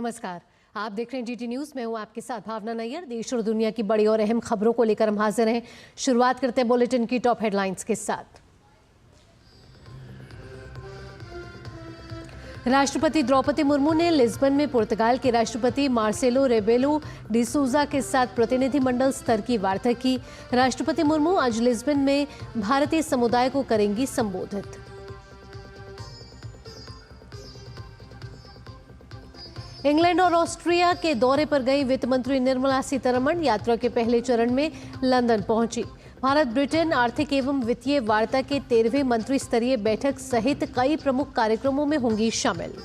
नमस्कार, आप देख रहे हैं जीटी न्यूज। मैं हूं आपके साथ भावना नैयर। देश और दुनिया की बड़ी और अहम खबरों को लेकर हम हाजिर हैं। शुरुआत करते हैं बुलेटिन की टॉप हेडलाइंस के साथ। राष्ट्रपति द्रौपदी मुर्मू ने लिस्बन में पुर्तगाल के राष्ट्रपति मार्सेलो रेबेलो डी सूजा के साथ प्रतिनिधिमंडल स्तर की वार्ता की। राष्ट्रपति मुर्मू आज लिस्बन में भारतीय समुदाय को करेंगी संबोधित। इंग्लैंड और ऑस्ट्रिया के दौरे पर गई वित्त मंत्री निर्मला सीतारमण यात्रा के पहले चरण में लंदन पहुंची। भारत ब्रिटेन आर्थिक एवं वित्तीय वार्ता के 13वें मंत्री स्तरीय बैठक सहित कई प्रमुख कार्यक्रमों में होंगी शामिल।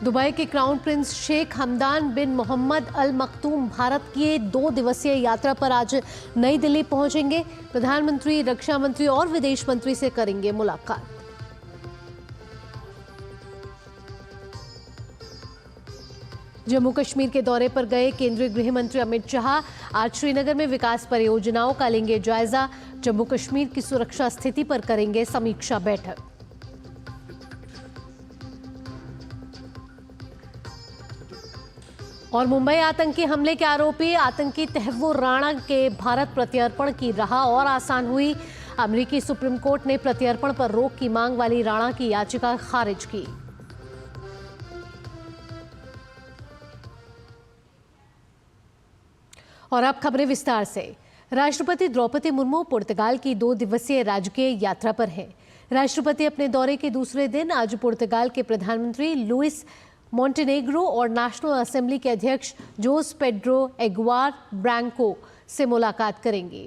दुबई के क्राउन प्रिंस शेख हमदान बिन मोहम्मद अल मखतूम भारत की 2 दिवसीय यात्रा पर आज नई दिल्ली पहुंचेंगे। प्रधानमंत्री, रक्षा मंत्री और विदेश मंत्री से करेंगे मुलाकात। जम्मू कश्मीर के दौरे पर गए केंद्रीय गृह मंत्री अमित शाह आज श्रीनगर में विकास परियोजनाओं का लेंगे जायजा। जम्मू कश्मीर की सुरक्षा स्थिति पर करेंगे समीक्षा बैठक। और मुंबई आतंकी हमले के आरोपी आतंकी तहव्वुर राणा के भारत प्रत्यर्पण की राह और आसान हुई। अमेरिकी सुप्रीम कोर्ट ने प्रत्यर्पण पर रोक की मांग वाली राणा की याचिका खारिज की। और अब खबरें विस्तार से। राष्ट्रपति द्रौपदी मुर्मू पुर्तगाल की 2 दिवसीय राजकीय यात्रा पर हैं। राष्ट्रपति अपने दौरे के दूसरे दिन आज पुर्तगाल के प्रधानमंत्री लुइस मोंटेनेग्रो और नेशनल असेंबली के अध्यक्ष जोस पेड्रो एगुआर ब्रांको से मुलाकात करेंगे।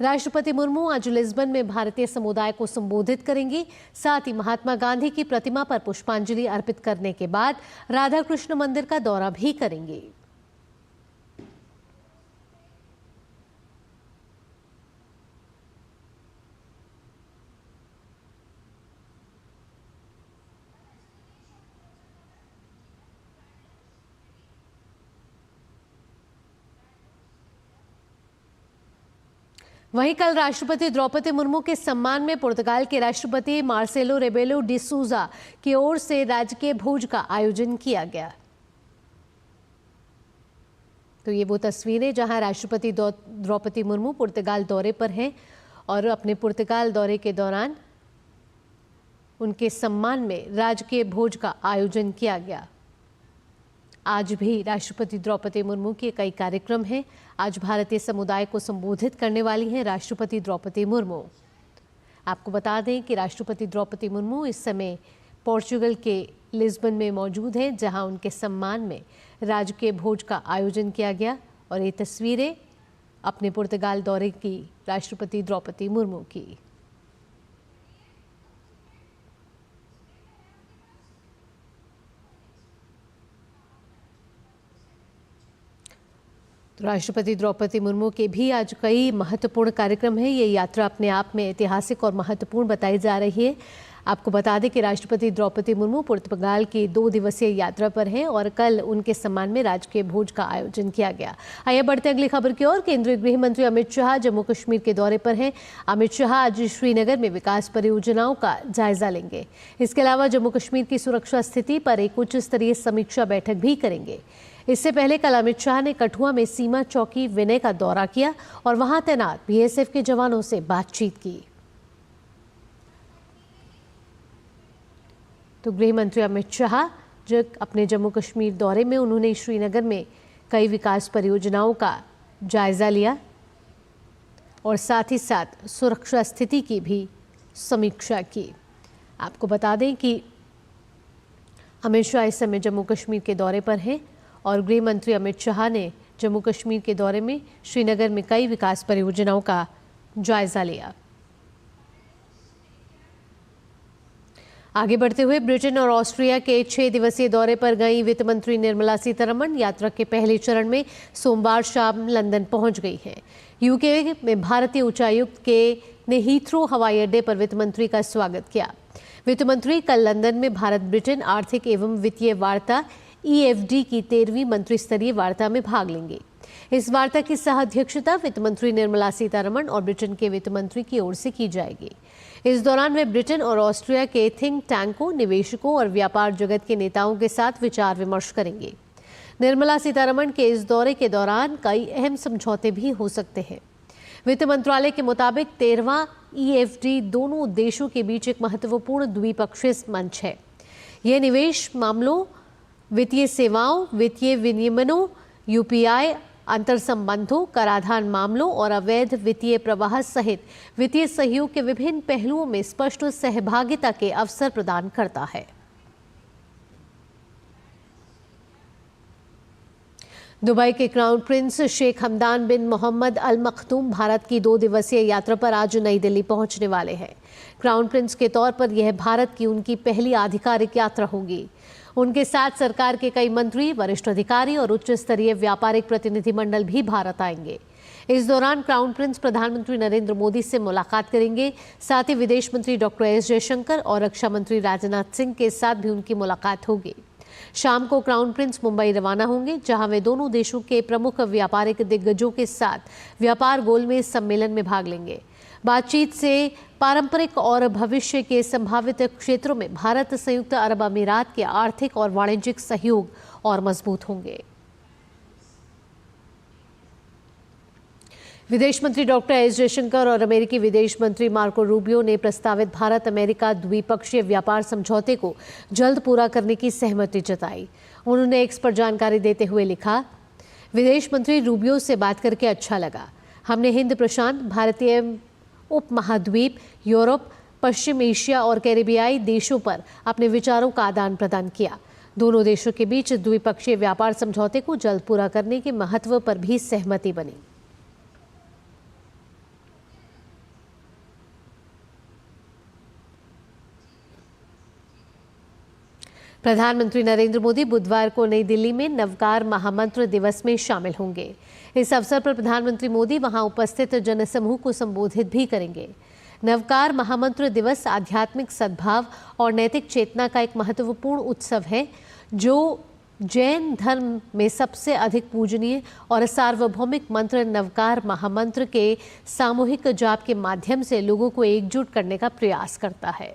राष्ट्रपति मुर्मू आज लिस्बन में भारतीय समुदाय को संबोधित करेंगी। साथ ही महात्मा गांधी की प्रतिमा पर पुष्पांजलि अर्पित करने के बाद राधा कृष्ण मंदिर का दौरा भी करेंगे। वहीं कल राष्ट्रपति द्रौपदी मुर्मू के सम्मान में पुर्तगाल के राष्ट्रपति मार्सेलो रेबेलो डी सूजा की ओर से राजकीय भोज का आयोजन किया गया। तो ये वो तस्वीरें जहां राष्ट्रपति द्रौपदी मुर्मू पुर्तगाल दौरे पर हैं और अपने पुर्तगाल दौरे के दौरान उनके सम्मान में राजकीय भोज का आयोजन किया गया। आज भी राष्ट्रपति द्रौपदी मुर्मू के कई कार्यक्रम हैं। आज भारतीय समुदाय को संबोधित करने वाली हैं राष्ट्रपति द्रौपदी मुर्मू। आपको बता दें कि राष्ट्रपति द्रौपदी मुर्मू इस समय पोर्चुगल के लिस्बन में मौजूद हैं, जहां उनके सम्मान में राजकीय भोज का आयोजन किया गया। और ये तस्वीरें अपने पुर्तगाल दौरे की राष्ट्रपति द्रौपदी मुर्मू की। राष्ट्रपति द्रौपदी मुर्मू के भी आज कई महत्वपूर्ण कार्यक्रम हैं। ये यात्रा अपने आप में ऐतिहासिक और महत्वपूर्ण बताई जा रही है। आपको बता दें कि राष्ट्रपति द्रौपदी मुर्मू पुर्तगाल की 2 दिवसीय यात्रा पर हैं और कल उनके सम्मान में राजकीय भोज का आयोजन किया गया। आइए बढ़ते अगली खबर की ओर। केंद्रीय गृह मंत्री अमित शाह जम्मू कश्मीर के दौरे पर हैं। अमित शाह आज श्रीनगर में विकास परियोजनाओं का जायजा लेंगे। इसके अलावा जम्मू कश्मीर की सुरक्षा स्थिति पर एक उच्च स्तरीय समीक्षा बैठक भी करेंगे। इससे पहले कल अमित शाह ने कठुआ में सीमा चौकी विनय का दौरा किया और वहां तैनात बीएसएफ के जवानों से बातचीत की। तो गृह मंत्री अमित शाह जो अपने जम्मू कश्मीर दौरे में उन्होंने श्रीनगर में कई विकास परियोजनाओं का जायजा लिया और साथ ही साथ सुरक्षा स्थिति की भी समीक्षा की। आपको बता दें कि अमित शाह इस समय जम्मू कश्मीर के दौरे पर हैं और गृह मंत्री अमित शाह ने जम्मू कश्मीर के दौरे में श्रीनगर में कई विकास परियोजनाओं का जायजा लिया। आगे बढ़ते हुए ब्रिटेन और ऑस्ट्रिया के 6 दिवसीय दौरे पर गई वित्त मंत्री निर्मला सीतारमण यात्रा के पहले चरण में सोमवार शाम लंदन पहुंच गई हैं। यूके में भारतीय उच्चायुक्त ने हीथ्रो हवाई अड्डे पर वित्त मंत्री का स्वागत किया। वित्त मंत्री कल लंदन में भारत ब्रिटेन आर्थिक एवं वित्तीय वार्ता EFD की 13वीं मंत्री स्तरीय वार्ता में भाग लेंगे। इस वार्ता की सह अध्यक्षता वित्त मंत्री निर्मला सीतारमण और ब्रिटेन के वित्त मंत्री की ओर से की जाएगी। इस दौरान वे ब्रिटेन और ऑस्ट्रिया के थिंक टैंकों, निवेशकों और व्यापार जगत के नेताओं के साथ विचार विमर्श करेंगे। निर्मला सीतारमण के इस दौरे के दौरान कई अहम समझौते भी हो सकते हैं। वित्त मंत्रालय के मुताबिक 13वां EFD दोनों देशों के बीच एक महत्वपूर्ण द्विपक्षीय मंच है। यह निवेश मामलों, वित्तीय सेवाओं, वित्तीय विनियमनों, UPI, अंतर संबंधों, कराधान मामलों और अवैध वित्तीय प्रवाह सहित वित्तीय सहयोग के विभिन्न पहलुओं में स्पष्ट सहभागिता के अवसर प्रदान करता है। दुबई के क्राउन प्रिंस शेख हमदान बिन मोहम्मद अल मखदूम भारत की 2 दिवसीय यात्रा पर आज नई दिल्ली पहुंचने वाले हैं। क्राउन प्रिंस के तौर पर यह भारत की उनकी पहली आधिकारिक यात्रा होगी। उनके साथ सरकार के कई मंत्री, वरिष्ठ अधिकारी और उच्च स्तरीय व्यापारिक प्रतिनिधिमंडल भी भारत आएंगे। इस दौरान क्राउन प्रिंस प्रधानमंत्री नरेंद्र मोदी से मुलाकात करेंगे। साथ ही विदेश मंत्री डॉक्टर एस जयशंकर और रक्षा मंत्री राजनाथ सिंह के साथ भी उनकी मुलाकात होगी। शाम को क्राउन प्रिंस मुंबई रवाना होंगे, जहां वे दोनों देशों के प्रमुख व्यापारिक दिग्गजों के साथ व्यापार गोलमेज सम्मेलन में भाग लेंगे। बातचीत से पारंपरिक और भविष्य के संभावित क्षेत्रों में भारत संयुक्त अरब अमीरात के आर्थिक और वाणिज्यिक सहयोग और मजबूत होंगे। विदेश मंत्री डॉक्टर एस जयशंकर और अमेरिकी विदेश मंत्री मार्को रूबियो ने प्रस्तावित भारत अमेरिका द्विपक्षीय व्यापार समझौते को जल्द पूरा करने की सहमति जताई। उन्होंने एक्स पर जानकारी देते हुए लिखा, विदेश मंत्री रूबियो से बात करके अच्छा लगा। हमने हिंद प्रशांत, भारतीय उपमहाद्वीप, यूरोप, पश्चिम एशिया और कैरिबियाई देशों पर अपने विचारों का आदान प्रदान किया। दोनों देशों के बीच द्विपक्षीय व्यापार समझौते को जल्द पूरा करने के महत्व पर भी सहमति बनी। प्रधानमंत्री नरेंद्र मोदी बुधवार को नई दिल्ली में नवकार महामंत्र दिवस में शामिल होंगे। इस अवसर पर प्रधानमंत्री मोदी वहां उपस्थित जनसमूह को संबोधित भी करेंगे। नवकार महामंत्र दिवस आध्यात्मिक सद्भाव और नैतिक चेतना का एक महत्वपूर्ण उत्सव है, जो जैन धर्म में सबसे अधिक पूजनीय और सार्वभौमिक मंत्र नवकार महामंत्र के सामूहिक जाप के माध्यम से लोगों को एकजुट करने का प्रयास करता है।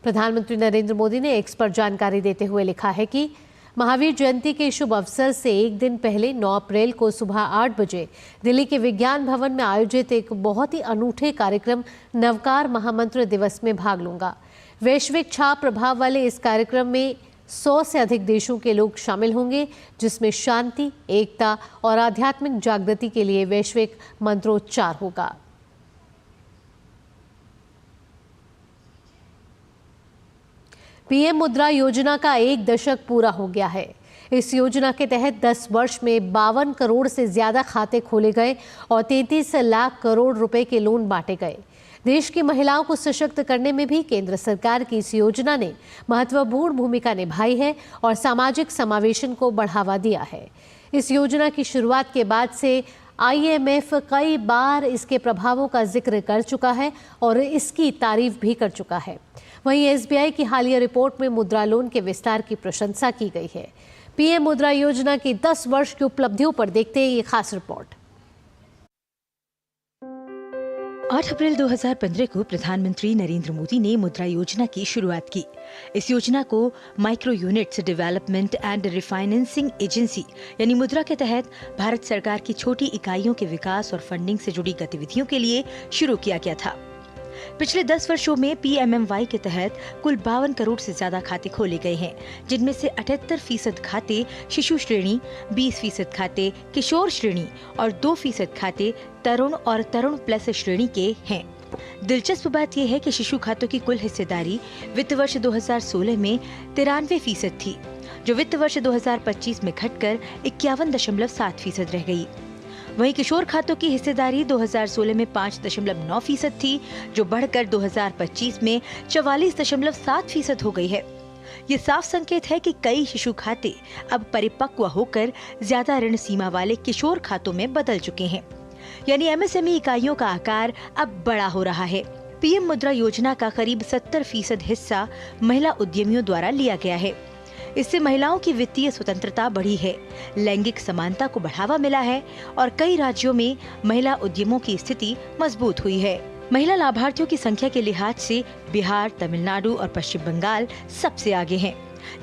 प्रधानमंत्री नरेंद्र मोदी ने एक्स पर जानकारी देते हुए लिखा है कि महावीर जयंती के शुभ अवसर से एक दिन पहले 9 अप्रैल को सुबह 8 बजे दिल्ली के विज्ञान भवन में आयोजित एक बहुत ही अनूठे कार्यक्रम नवकार महामंत्र दिवस में भाग लूंगा। वैश्विक छाप प्रभाव वाले इस कार्यक्रम में 100 से अधिक देशों के लोग शामिल होंगे, जिसमें शांति, एकता और आध्यात्मिक जागृति के लिए वैश्विक मंत्रोच्चार होगा। पीएम मुद्रा योजना का 1 दशक पूरा हो गया है। इस योजना के तहत 10 वर्ष में 52 करोड़ से ज्यादा खाते खोले गए और 33 लाख करोड़ रुपए के लोन बांटे गए। देश की महिलाओं को सशक्त करने में भी केंद्र सरकार की इस योजना ने महत्वपूर्ण भूमिका निभाई है और सामाजिक समावेशन को बढ़ावा दिया है। इस योजना की शुरुआत के बाद से IMF कई बार इसके प्रभावों का जिक्र कर चुका है और इसकी तारीफ भी कर चुका है। वहीं SBI की हालिया रिपोर्ट में मुद्रा लोन के विस्तार की प्रशंसा की गई है। पीएम मुद्रा योजना की 10 वर्ष की उपलब्धियों पर देखते हैं ये खास रिपोर्ट। 8 अप्रैल 2015 को प्रधानमंत्री नरेंद्र मोदी ने मुद्रा योजना की शुरुआत की। इस योजना को micro units development and refinancing agency यानी मुद्रा के तहत भारत सरकार की छोटी इकाइयों के विकास और फंडिंग से जुड़ी गतिविधियों के लिए शुरू किया गया था। पिछले 10 वर्षों में PMMY के तहत कुल 52 करोड़ से ज्यादा खाते खोले गए हैं, जिनमें से 78% खाते शिशु श्रेणी, 20% खाते किशोर श्रेणी और 2% खाते तरुण और तरुण प्लस श्रेणी के हैं। दिलचस्प बात यह है कि शिशु खातों की कुल हिस्सेदारी वित्त वर्ष 2016 में 93% थी, जो वित्त वर्ष 2025 में घटकर 51.7% रह गई। वहीं किशोर खातों की हिस्सेदारी 2016 में 5.9% थी, जो बढ़कर 2025 में 44.7% हो गई है। ये साफ संकेत है कि कई शिशु खाते अब परिपक्व होकर ज्यादा ऋण सीमा वाले किशोर खातों में बदल चुके हैं, यानी MSME इकाइयों का आकार अब बड़ा हो रहा है। पीएम मुद्रा योजना का करीब 70% हिस्सा महिला उद्यमियों द्वारा लिया गया है। इससे महिलाओं की वित्तीय स्वतंत्रता बढ़ी है, लैंगिक समानता को बढ़ावा मिला है और कई राज्यों में महिला उद्यमों की स्थिति मजबूत हुई है। महिला लाभार्थियों की संख्या के लिहाज से बिहार, तमिलनाडु और पश्चिम बंगाल सबसे आगे हैं,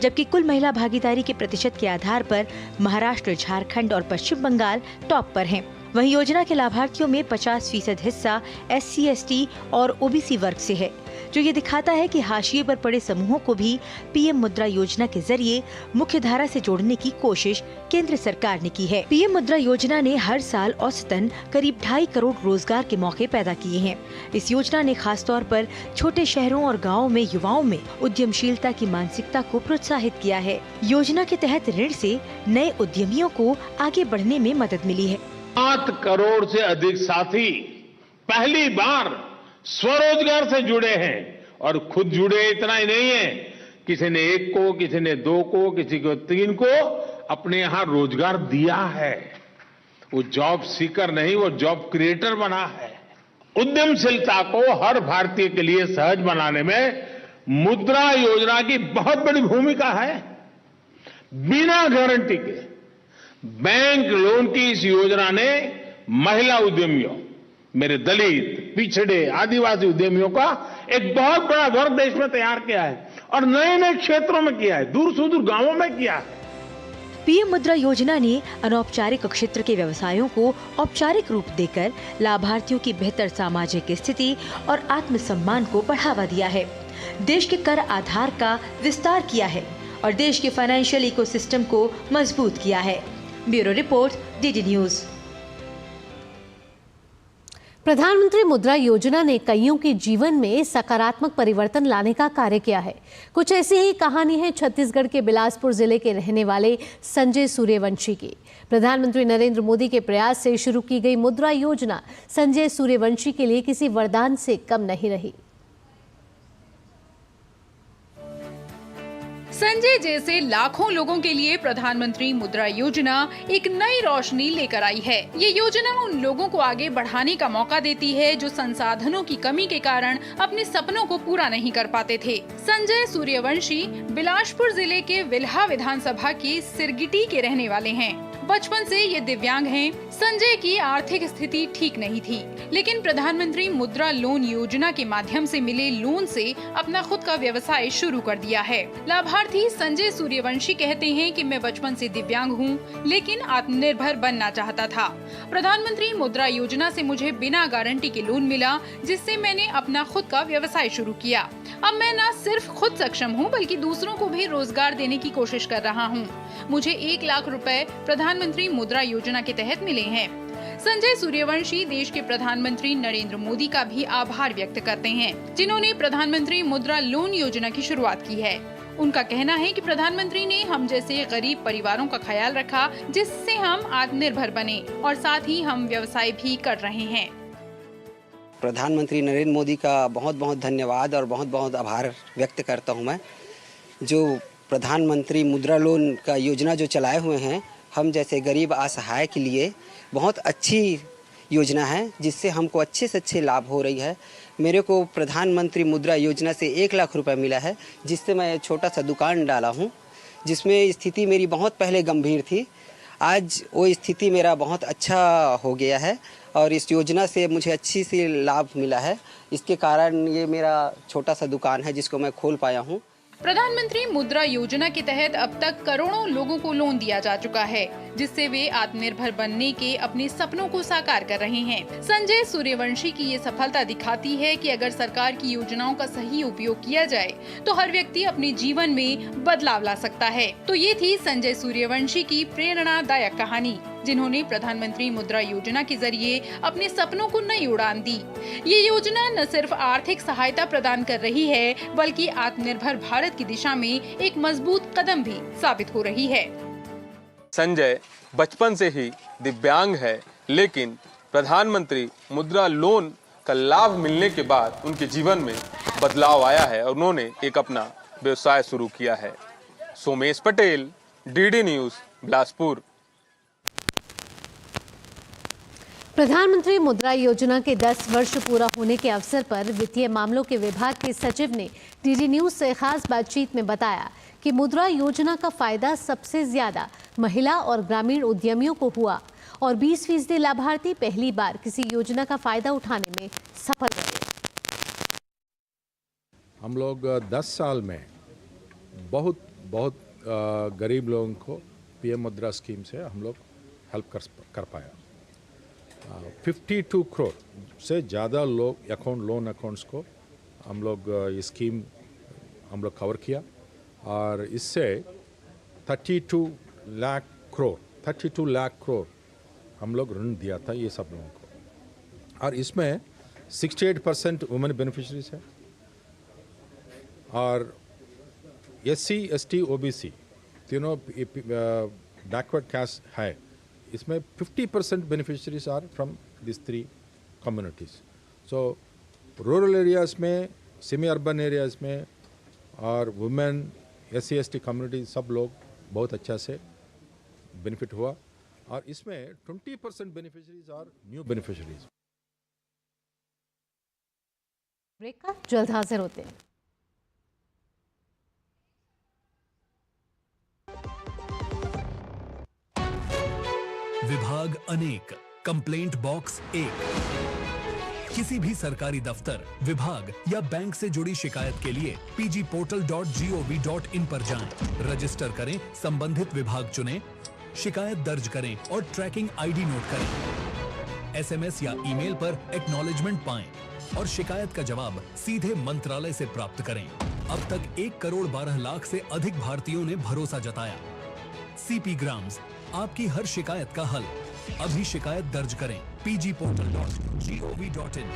जबकि कुल महिला भागीदारी के प्रतिशत के आधार पर महाराष्ट्र, झारखंड और पश्चिम बंगाल टॉप पर हैं। वहीं योजना के लाभार्थियों में 50% हिस्सा SC, ST और OBC वर्ग से है, जो ये दिखाता है कि हाशिए पर पड़े समूहों को भी PM मुद्रा योजना के जरिए मुख्य धारा से जोड़ने की कोशिश केंद्र सरकार ने की है। PM मुद्रा योजना ने हर साल औसतन करीब 2.5 करोड़ रोजगार के मौके पैदा किए हैं। इस योजना ने खास तौर पर छोटे शहरों और गाँवों में युवाओं में उद्यमशीलता की मानसिकता को प्रोत्साहित किया है। योजना के तहत ऋण से नए उद्यमियों को आगे बढ़ने में मदद मिली है। 7 करोड़ से अधिक साथी पहली बार स्वरोजगार से जुड़े हैं और खुद जुड़े इतना ही नहीं है, किसी ने 1 को, किसी ने 2 को, किसी को 3 को अपने यहां रोजगार दिया है। वो जॉब सीकर नहीं, वो जॉब क्रिएटर बना है। उद्यमशीलता को हर भारतीय के लिए सहज बनाने में मुद्रा योजना की बहुत बड़ी भूमिका है। बिना गारंटी के बैंक लोन की इस योजना ने महिला उद्यमियों, मेरे दलित, पिछड़े, आदिवासी उद्यमियों का एक बहुत बड़ा वर्ग देश में तैयार किया है और नए नए क्षेत्रों में किया है, दूर सुदूर गांवों में किया है। PM मुद्रा योजना ने अनौपचारिक क्षेत्र के व्यवसायों को औपचारिक रूप देकर लाभार्थियों की बेहतर सामाजिक स्थिति और आत्मसम्मान को बढ़ावा दिया है, देश के कर आधार का विस्तार किया है और देश के फाइनेंशियल इकोसिस्टम को मजबूत किया है। Bureau report, DD news. प्रधानमंत्री मुद्रा योजना ने कईयों के जीवन में सकारात्मक परिवर्तन लाने का कार्य किया है। कुछ ऐसी ही कहानी है छत्तीसगढ़ के बिलासपुर जिले के रहने वाले संजय सूर्यवंशी की। प्रधानमंत्री नरेंद्र मोदी के प्रयास से शुरू की गई मुद्रा योजना संजय सूर्यवंशी के लिए किसी वरदान से कम नहीं रही। संजय जैसे लाखों लोगों के लिए प्रधानमंत्री मुद्रा योजना एक नई रोशनी लेकर आई है। ये योजना उन लोगों को आगे बढ़ाने का मौका देती है जो संसाधनों की कमी के कारण अपने सपनों को पूरा नहीं कर पाते थे। संजय सूर्यवंशी बिलासपुर जिले के विल्हा विधानसभा के सिरगिटी के रहने वाले हैं। बचपन से ये दिव्यांग हैं। संजय की आर्थिक स्थिति ठीक नहीं थी, लेकिन प्रधानमंत्री मुद्रा लोन योजना के माध्यम से मिले लोन से अपना खुद का व्यवसाय शुरू कर दिया है। लाभार्थी संजय सूर्यवंशी कहते हैं कि मैं बचपन से दिव्यांग हूँ, लेकिन आत्मनिर्भर बनना चाहता था। प्रधानमंत्री मुद्रा योजना से मुझे बिना गारंटी के लोन मिला, जिससे मैंने अपना खुद का व्यवसाय शुरू किया। अब मैं न सिर्फ खुद सक्षम हूँ, बल्कि दूसरों को भी रोजगार देने की कोशिश कर रहा हूँ। मुझे 1 लाख रुपए प्रधानमंत्री मुद्रा योजना के तहत मिले हैं। संजय सूर्यवंशी देश के प्रधानमंत्री नरेंद्र मोदी का भी आभार व्यक्त करते हैं, जिन्होंने प्रधानमंत्री मुद्रा लोन योजना की शुरुआत की है। उनका कहना है कि प्रधानमंत्री ने हम जैसे गरीब परिवारों का ख्याल रखा, जिससे हम आत्मनिर्भर बने और साथ ही हम व्यवसाय भी कर रहे हैं। प्रधानमंत्री नरेंद्र मोदी का बहुत बहुत धन्यवाद और बहुत बहुत आभार व्यक्त करता हूं मैं। जो प्रधानमंत्री मुद्रा लोन का योजना जो चलाए हुए हैं, हम जैसे गरीब असहाय के लिए बहुत अच्छी योजना है, जिससे हमको अच्छे से अच्छे लाभ हो रही है। मेरे को प्रधानमंत्री मुद्रा योजना से 1 लाख रुपए मिला है, जिससे मैं छोटा सा दुकान डाला हूँ, जिसमें स्थिति मेरी बहुत पहले गंभीर थी। आज वो स्थिति मेरा बहुत अच्छा हो गया है और इस योजना से मुझे अच्छी सी लाभ मिला है। इसके कारण ये मेरा छोटा सा दुकान है जिसको मैं खोल पाया हूँ। प्रधानमंत्री मुद्रा योजना के तहत अब तक करोड़ों लोगों को लोन दिया जा चुका है, जिससे वे आत्मनिर्भर बनने के अपने सपनों को साकार कर रहे हैं। संजय सूर्यवंशी की ये सफलता दिखाती है कि अगर सरकार की योजनाओं का सही उपयोग किया जाए तो हर व्यक्ति अपने जीवन में बदलाव ला सकता है। तो ये थी संजय सूर्यवंशी की प्रेरणादायक कहानी, जिन्होंने प्रधानमंत्री मुद्रा योजना के जरिए अपने सपनों को नई उड़ान दी। ये योजना न सिर्फ आर्थिक सहायता प्रदान कर रही है, बल्कि आत्मनिर्भर भारत की दिशा में एक मजबूत कदम भी साबित हो रही है। संजय बचपन से ही दिव्यांग है, लेकिन प्रधानमंत्री मुद्रा लोन का लाभ मिलने के बाद उनके जीवन में बदलाव आया है और उन्होंने एक अपना व्यवसाय शुरू किया है। Somesh Patel, DD news, Bilaspur. प्रधानमंत्री मुद्रा योजना के 10 वर्ष पूरा होने के अवसर पर वित्तीय मामलों के विभाग के सचिव ने DD न्यूज से खास बातचीत में बताया कि मुद्रा योजना का फायदा सबसे ज्यादा महिला और ग्रामीण उद्यमियों को हुआ और 20% लाभार्थी पहली बार किसी योजना का फायदा उठाने में सफल रहे। हम लोग 10 साल में बहुत गरीब लोगों को पीएम मुद्रा स्कीम से हम लोग हेल्प कर पाया। 52 करोड़ से ज़्यादा लोग लोन अकाउंट्स को हम लोग ये स्कीम हम लोग कवर किया और इससे 32 लाख करोड़ हम लोग ऋण दिया था ये सब लोगों को। और इसमें 68% वुमेन बेनिफिशरीज है और SC, ST, OBC तीनों बैकवर्ड कास्ट है। इसमें 50% beneficiaries are from this 3 communities. So rural areas में, सेमी अर्बन एरियाज़ में और वुमेन, SC, ST कम्युनिटी सब लोग बहुत अच्छा से बेनिफिट हुआ और इसमें 20% beneficiaries are new beneficiaries. Break का जल्द हाजिर होते हैं। विभाग अनेक, कंप्लेंट बॉक्स 1। किसी भी सरकारी दफ्तर, विभाग या बैंक से जुड़ी शिकायत के लिए pgportal.gov.in पर जाएं, रजिस्टर करें, संबंधित विभाग चुनें, शिकायत दर्ज करें और ट्रैकिंग आईडी नोट करें। SMS या ईमेल पर एक्नॉलेजमेंट पाएं और शिकायत का जवाब सीधे मंत्रालय से प्राप्त करें। अब तक 1 करोड़ 12 लाख से अधिक भारतीयों ने भरोसा जताया। CP ग्राम्स, आपकी हर शिकायत का हल। अभी शिकायत दर्ज करें pgportal.gov.in।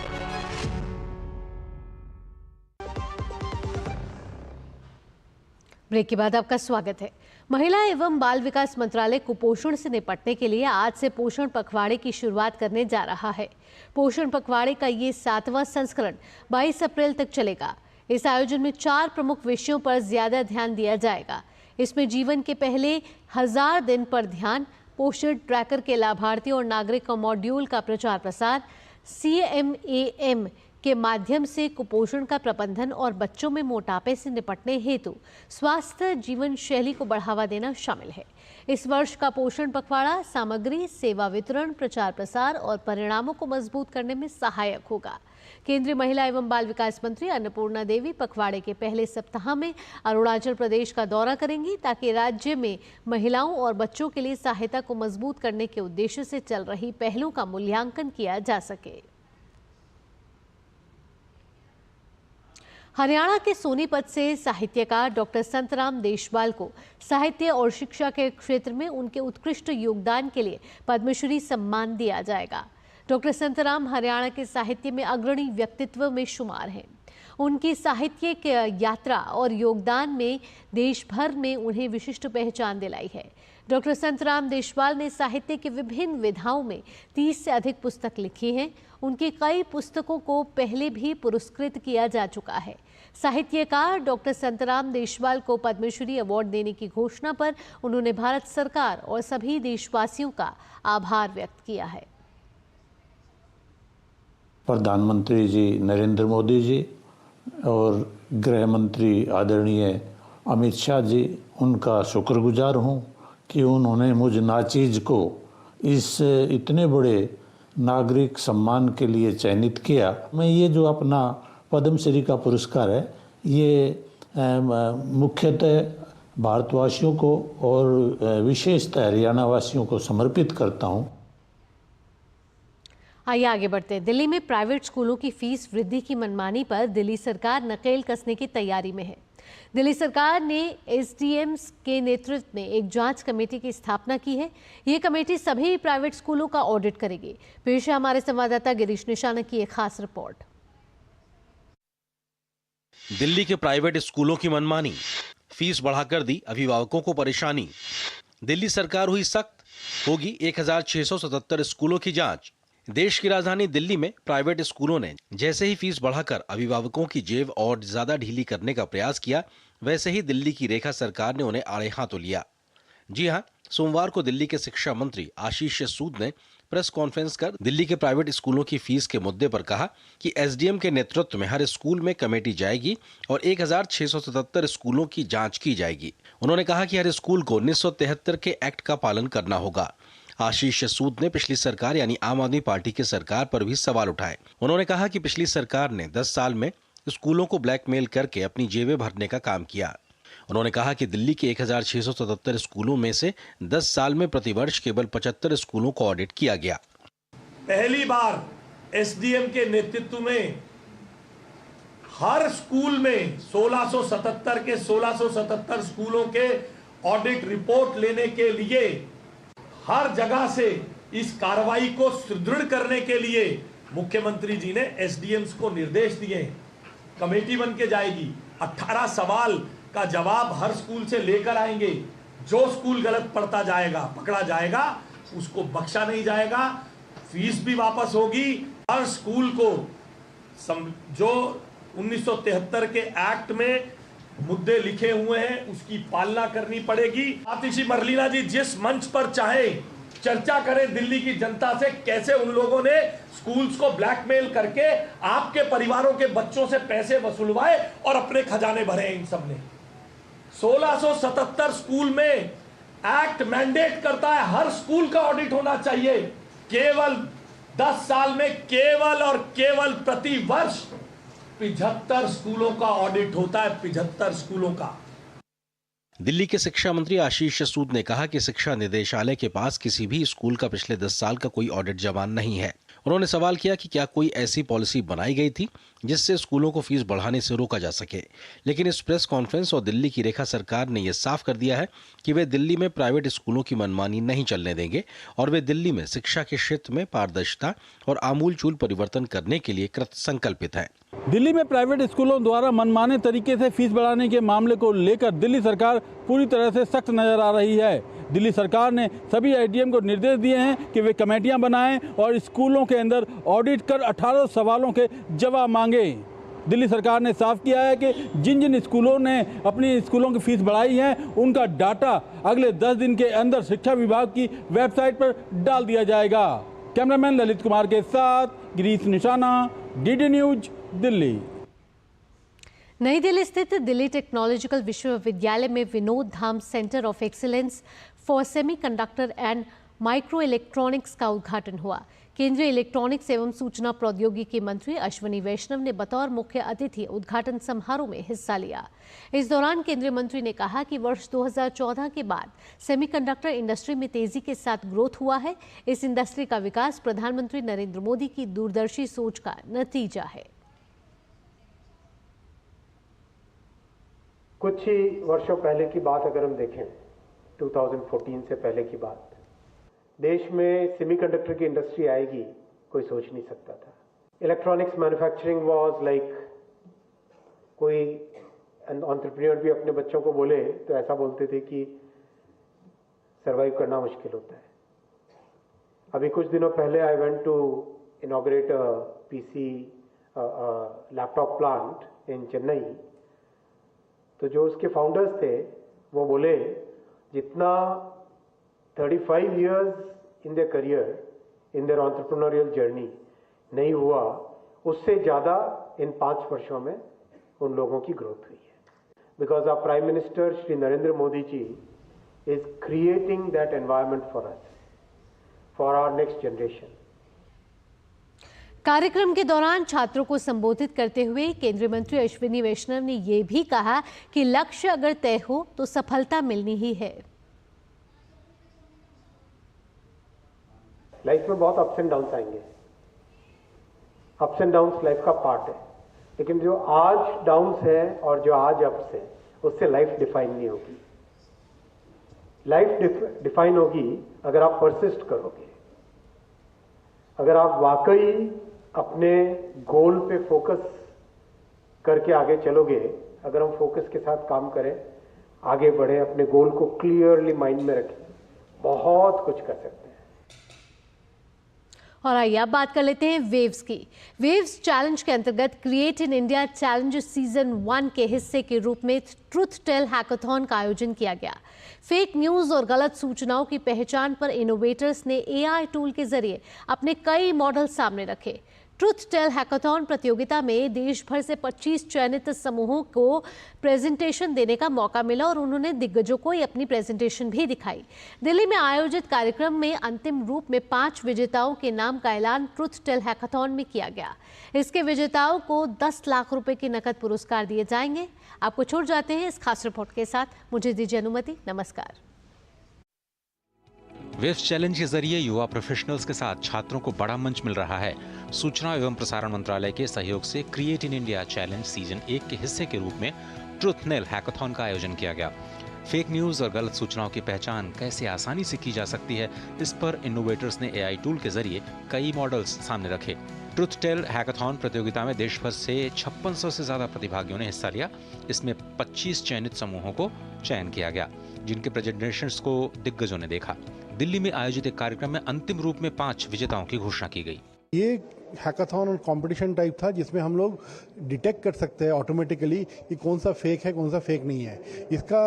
ब्रेक के बाद आपका स्वागत है। महिला एवं बाल विकास मंत्रालय कुपोषण से निपटने के लिए आज से पोषण पखवाड़े की शुरुआत करने जा रहा है। पोषण पखवाड़े का ये 7वां संस्करण 22 अप्रैल तक चलेगा। इस आयोजन में 4 प्रमुख विषयों पर ज्यादा ध्यान दिया जाएगा। इसमें जीवन के पहले 1000 दिन पर ध्यान, पोषण ट्रैकर के लाभार्थी और नागरिक मॉड्यूल का प्रचार प्रसार, CMAM के माध्यम से कुपोषण का प्रबंधन और बच्चों में मोटापे से निपटने हेतु स्वास्थ्य जीवन शैली को बढ़ावा देना शामिल है। इस वर्ष का पोषण पखवाड़ा सामग्री, सेवा वितरण, प्रचार प्रसार और परिणामों को मजबूत करने में सहायक होगा। केंद्रीय महिला एवं बाल विकास मंत्री अन्नपूर्णा देवी पखवाड़े के पहले सप्ताह में अरुणाचल प्रदेश का दौरा करेंगी ताकि राज्य में महिलाओं और बच्चों के लिए सहायता को मजबूत करने के उद्देश्य से चल रही पहलों का मूल्यांकन किया जा सके। हरियाणा के सोनीपत से साहित्यकार डॉक्टर संतराम देशवाल को साहित्य और शिक्षा के क्षेत्र में उनके उत्कृष्ट योगदान के लिए पद्मश्री सम्मान दिया जाएगा। डॉक्टर संतराम हरियाणा के साहित्य में अग्रणी व्यक्तित्व में शुमार हैं। उनकी साहित्यिक यात्रा और योगदान में देश भर में उन्हें विशिष्ट पहचान दिलाई है। डॉक्टर संतराम देशवाल ने साहित्य की विभिन्न विधाओं में 30 से अधिक पुस्तक लिखी हैं। उनकी कई पुस्तकों को पहले भी पुरस्कृत किया जा चुका है। साहित्यकार डॉक्टर संतराम देशवाल को पद्मश्री अवार्ड देने की घोषणा पर उन्होंने भारत सरकार और सभी देशवासियों का आभार व्यक्त किया है। प्रधानमंत्री जी नरेंद्र मोदी जी और गृह मंत्री आदरणीय अमित शाह जी, उनका शुक्रगुजार हूँ कि उन्होंने मुझ नाचीज को इस इतने बड़े नागरिक सम्मान के लिए चयनित किया। मैं ये जो अपना पद्मश्री का पुरस्कार है, ये मुख्यतः भारतवासियों को और विशेषतः हरियाणा वासियों को समर्पित करता हूँ। आइए आगे बढ़ते हैं। दिल्ली में प्राइवेट स्कूलों की फीस वृद्धि की मनमानी पर दिल्ली सरकार नकेल कसने की तैयारी में है। दिल्ली सरकार ने SDMs के नेतृत्व में एक जांच कमेटी की स्थापना की है। ये कमेटी सभी प्राइवेट स्कूलों का ऑडिट करेगी। पेश है हमारे संवाददाता गिरीश निशानक की एक खास रिपोर्ट। दिल्ली के प्राइवेट स्कूलों की मनमानी, फीस बढ़ाकर दी अभिभावकों को परेशानी। दिल्ली सरकार हुई सख्त, होगी 1677 स्कूलों की जांच। देश की राजधानी दिल्ली में प्राइवेट स्कूलों ने जैसे ही फीस बढ़ाकर अभिभावकों की जेब और ज्यादा ढीली करने का प्रयास किया, वैसे ही दिल्ली की रेखा सरकार ने उन्हें आड़े हाथों लिया। जी हां, सोमवार को दिल्ली के शिक्षा मंत्री आशीष सूद ने प्रेस कॉन्फ्रेंस कर दिल्ली के प्राइवेट स्कूलों की फीस के मुद्दे पर कहा कि एसडीएम के नेतृत्व में हर स्कूल में कमेटी जाएगी और 1677 स्कूलों की जांच की जाएगी। उन्होंने कहा कि हर स्कूल को 1973 के एक्ट का पालन करना होगा। आशीष सूद ने पिछली सरकार यानी आम आदमी पार्टी की सरकार पर भी सवाल उठाए। उन्होंने कहा कि पिछली सरकार ने 10 साल में स्कूलों को ब्लैकमेल करके अपनी जेबें भरने का काम किया। उन्होंने कहा कि दिल्ली के 1677 स्कूलों में से 10 साल में प्रतिवर्ष केवल 75 स्कूलों को ऑडिट किया गया। पहली बार एसडीएम के नेतृत्व में हर स्कूल में 1677 के 1677 स्कूलों के ऑडिट रिपोर्ट लेने के लिए हर जगह से इस कार्रवाई को सुदृढ़ करने के लिए मुख्यमंत्री जी ने एसडीएम्स को निर्देश दिए। कमेटी बन के जाएगी, 18 सवाल का जवाब हर स्कूल से लेकर आएंगे। जो स्कूल गलत पढ़ता जाएगा, पकड़ा जाएगा, उसको बख्शा नहीं जाएगा, फीस भी वापस होगी। हर स्कूल को जो 1973 के एक्ट में मुद्दे लिखे हुए हैं उसकी पालना करनी पड़ेगी। आतिशी मरलीना जी जिस मंच पर चाहे चर्चा करें दिल्ली की जनता से, कैसे उन लोगों ने स्कूल्स को ब्लैकमेल करके आपके परिवारों के बच्चों से पैसे वसूलवाए और अपने खजाने भरे। इन सब ने 1677 स्कूल में एक्ट मैंडेट करता है हर स्कूल का ऑडिट होना चाहिए। केवल 10 साल में केवल और केवल प्रति वर्ष 75 स्कूलों का ऑडिट होता है, 75 स्कूलों का। दिल्ली के शिक्षा मंत्री आशीष सूद ने कहा कि शिक्षा निदेशालय के पास किसी भी स्कूल का पिछले 10 साल का कोई ऑडिट जमा नहीं है। उन्होंने सवाल किया कि क्या कोई ऐसी पॉलिसी बनाई गई थी जिससे स्कूलों को फीस बढ़ाने से रोका जा सके, लेकिन इस प्रेस कॉन्फ्रेंस और दिल्ली की रेखा सरकार ने यह साफ कर दिया है कि वे दिल्ली में प्राइवेट स्कूलों की मनमानी नहीं चलने देंगे और वे दिल्ली में शिक्षा के क्षेत्र में पारदर्शिता और आमूलचूल परिवर्तन करने के लिए कृत संकल्पित हैं। दिल्ली में प्राइवेट स्कूलों द्वारा मनमाने तरीके से फीस बढ़ाने के मामले को लेकर दिल्ली सरकार पूरी तरह से सख्त नजर आ रही है। दिल्ली सरकार ने सभी एसडीएम को निर्देश दिए हैं कि वे कमेटियां बनाएं और स्कूलों के अंदर ऑडिट कर 18 सवालों के जवाब मांगे। दिल्ली सरकार ने साफ किया है कि जिन जिन स्कूलों ने अपनी स्कूलों की फीस बढ़ाई है उनका डाटा अगले 10 दिन के अंदर शिक्षा विभाग की वेबसाइट पर डाल दिया जाएगा। कैमरामैन ललित कुमार के साथ गिरीश निशाना, डीडी न्यूज, दिल्ली। नई दिल्ली स्थित दिल्ली टेक्नोलॉजिकल विश्वविद्यालय में Vinod Dham centre of excellence for semiconductor and microelectronics का उद्घाटन हुआ। केंद्रीय इलेक्ट्रॉनिक्स एवं सूचना प्रौद्योगिकी मंत्री अश्विनी वैष्णव ने बतौर मुख्य अतिथि उद्घाटन समारोह में हिस्सा लिया। इस दौरान केंद्रीय मंत्री ने कहा कि वर्ष 2014 के बाद सेमीकंडक्टर इंडस्ट्री में तेजी के साथ ग्रोथ हुआ है। इस इंडस्ट्री का विकास प्रधानमंत्री नरेंद्र मोदी की दूरदर्शी सोच का नतीजा है। कुछ ही वर्षों पहले की बात अगर हम देखें, 2014 से पहले की बात, देश में सेमीकंडक्टर की इंडस्ट्री आएगी कोई सोच नहीं सकता था। इलेक्ट्रॉनिक्स मैन्युफैक्चरिंग वाज लाइक, कोई एंटरप्रेन्योर भी अपने बच्चों को बोले तो ऐसा बोलते थे कि सरवाइव करना मुश्किल होता है। अभी कुछ दिनों पहले I went to inaugurate a PC laptop plant in Chennai, तो जो उसके फाउंडर्स थे वो बोले जितना 35 years in their career, in their entrepreneurial journey नहीं हुआ, उससे ज़्यादा इन 5 वर्षों में उन लोगों की ग्रोथ हुई है। Because our Prime Minister Shri Narendra Modi ji is creating that environment for us, for our next generation. कार्यक्रम के दौरान छात्रों को संबोधित करते हुए केंद्रीय मंत्री अश्विनी वैष्णव ने यह भी कहा कि लक्ष्य अगर तय हो तो सफलता मिलनी ही है। लाइफ में बहुत अप्स एंड डाउन्स आएंगे, अप्स एंड डाउन्स लाइफ का पार्ट है, लेकिन जो आज डाउन्स है और जो आज अप्स है उससे लाइफ डिफाइन नहीं होगी। लाइफ डिफाइन होगी अगर आप परसिस्ट करोगे, अगर आप वाकई अपने गोल पे फोकस करके आगे चलोगे। अगर हम फोकस के साथ काम करें, आगे बढ़े, अपने गोल को क्लियरली माइंड में रखें, बहुत कुछ कर सकते हैं। और आइए अब बात कर लेते हैं वेव्स की। वेव्स चैलेंज के अंतर्गत create in India challenge season 1 के हिस्से के रूप में ट्रुथ टेल हैकाथॉन का आयोजन किया गया। फेक न्यूज और गलत सूचनाओं की पहचान पर इनोवेटर्स ने एआई टूल के जरिए अपने कई मॉडल सामने रखे। ट्रुथ टेल हैकाथॉन प्रतियोगिता में देश भर से 25 चयनित समूहों को प्रेजेंटेशन देने का मौका मिला और उन्होंने दिग्गजों को अपनी प्रेजेंटेशन भी दिखाई। दिल्ली में आयोजित कार्यक्रम में अंतिम रूप में 5 विजेताओं के नाम का ऐलान ट्रुथ टेल हैकाथॉन में किया गया। इसके विजेताओं को 10 लाख रुपए के नकद पुरस्कार दिए जाएंगे। आपको छोड़ जाते हैं इस खास रिपोर्ट के साथ। मुझे दीजिए अनुमति। नमस्कार। वेव्स चैलेंज के जरिए युवा प्रोफेशनल्स के साथ छात्रों को बड़ा मंच मिल रहा है। सूचना एवं प्रसारण मंत्रालय के सहयोग से create in India challenge season 1 के हिस्से के रूप में ट्रुथ टेल हैकाथॉन का आयोजन किया गया। फेक न्यूज और गलत सूचनाओं की पहचान कैसे आसानी से की जा सकती है, इस पर इनोवेटर्स ने एआई टूल के जरिए कई मॉडल्स सामने रखे। ट्रुथ टेल हैकाथॉन प्रतियोगिता में देश भर से 5600 से ज्यादा प्रतिभागियों ने हिस्सा लिया। इसमें 25 चयनित समूहों को चयन किया गया, जिनके प्रेजेंटेशंस को दिग्गजों ने देखा। दिल्ली में आयोजित एक कार्यक्रम में अंतिम रूप में 5 विजेताओं की घोषणा की गई। ये हैकाथॉन और कंपटीशन टाइप था, जिसमें हम लोग डिटेक्ट कर सकते हैं ऑटोमेटिकली कि कौन सा फेक है, कौन सा फेक नहीं है। इसका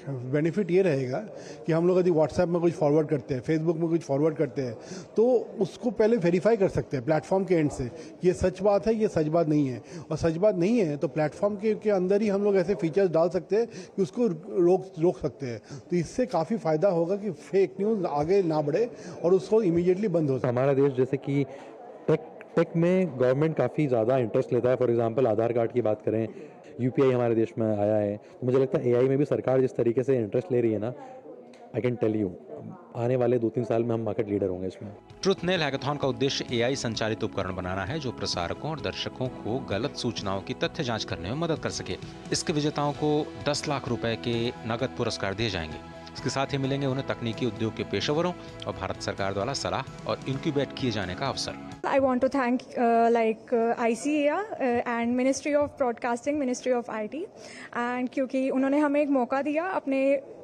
बेनिफिट ये रहेगा कि हम लोग यदि व्हाट्सएप में कुछ फॉरवर्ड करते हैं, फेसबुक में कुछ फॉरवर्ड करते हैं, तो उसको पहले वेरीफाई कर सकते हैं प्लेटफॉर्म के एंड से कि ये सच बात है, ये सच बात नहीं है। और सच बात नहीं है तो प्लेटफॉर्म के अंदर ही हम लोग ऐसे फीचर्स डाल सकते हैं कि उसको रोक सकते हैं। तो इससे काफ़ी फ़ायदा होगा कि फेक न्यूज़ आगे ना बढ़े और उसको इमीडिएटली बंद हो सके। हमारा देश जैसे कि टेक में गवर्नमेंट काफ़ी ज़्यादा इंटरेस्ट लेता है। फॉर एग्जांपल आधार कार्ड की बात करें, यूपीआई हमारे देश में आया है, तो मुझे लगता है एआई में भी सरकार जिस तरीके से इंटरेस्ट ले रही है ना, आई कैन टेल यू आने वाले 2-3 साल में हम मार्केट लीडर होंगे इसमें। ट्रुथ टेल हैकाथॉन का उद्देश्य एआई संचालित उपकरण बनाना है जो प्रसारकों और दर्शकों को गलत सूचनाओं की तथ्य जांच करने में मदद कर सके। इसके विजेताओं को 10 लाख रुपए के नगद पुरस्कार दिए जाएंगे। इसके साथ ही मिलेंगे उन्हें तकनीकी उद्योग के पेशेवरों और भारत सरकार द्वारा सलाह और इंक्यूबेट किए जाने का अवसर। I want to thank ICAR and Ministry of Broadcasting, Ministry of IT, and क्योंकि उन्होंने हमें एक मौका दिया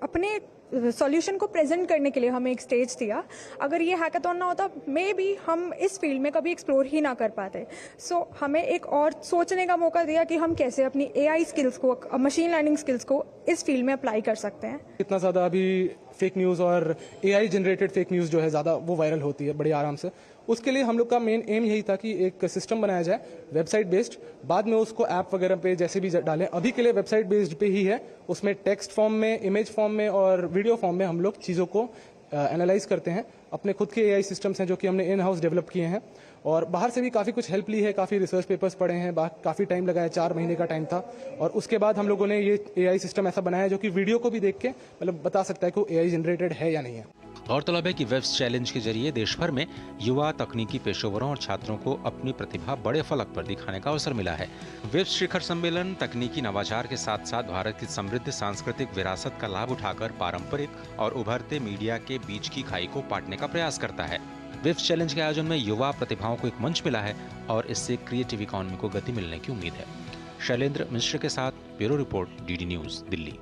अपने सॉल्यूशन को प्रेजेंट करने के लिए, हमें एक स्टेज दिया। अगर ये हैकाथॉन ना होता, मे बी हम इस फील्ड में कभी एक्सप्लोर ही ना कर पाते। सो हमें एक और सोचने का मौका दिया कि हम कैसे अपनी एआई स्किल्स को, मशीन लर्निंग स्किल्स को इस फील्ड में अप्लाई कर सकते हैं। इतना ज़्यादा अभी फेक न्यूज़ और एआई जनरेटेड फेक न्यूज़ जो है ज़्यादा वो वायरल होती है बड़े आराम से। उसके लिए हम लोग का मेन एम यही था कि एक सिस्टम बनाया जाए वेबसाइट बेस्ड, बाद में उसको ऐप वगैरह पे जैसे भी डालें। अभी के लिए वेबसाइट बेस्ड पे ही है, उसमें टेक्स्ट फॉर्म में, इमेज फॉर्म में और वीडियो फॉर्म में हम लोग चीज़ों को एनालाइज करते हैं। अपने खुद के एआई सिस्टम्स हैं जो कि हमने इन हाउस डेवलप किए हैं और बाहर से भी काफ़ी कुछ हेल्प ली है, काफ़ी रिसर्च पेपर्स पढ़े हैं, काफ़ी टाइम लगाया, 4 महीने का टाइम था। और उसके बाद हम लोगों ने ये एआई सिस्टम ऐसा बनाया जो कि वीडियो को भी देख के मतलब बता सकता है कि वो एआई जनरेटेड है या नहीं है। गौरतलब है कि वेव्स चैलेंज के जरिए देश भर में युवा तकनीकी पेशेवरों और छात्रों को अपनी प्रतिभा बड़े फलक पर दिखाने का अवसर मिला है। वेव्स शिखर सम्मेलन तकनीकी नवाचार के साथ साथ भारत की समृद्ध सांस्कृतिक विरासत का लाभ उठाकर पारंपरिक और उभरते मीडिया के बीच की खाई को पाटने का प्रयास करता है। वेव्स चैलेंज के आयोजन में युवा प्रतिभाओं को एक मंच मिला है और इससे क्रिएटिव इकोनॉमी को गति मिलने की उम्मीद है। शैलेंद्र मिश्र के साथ bureau report, DD news, Delhi.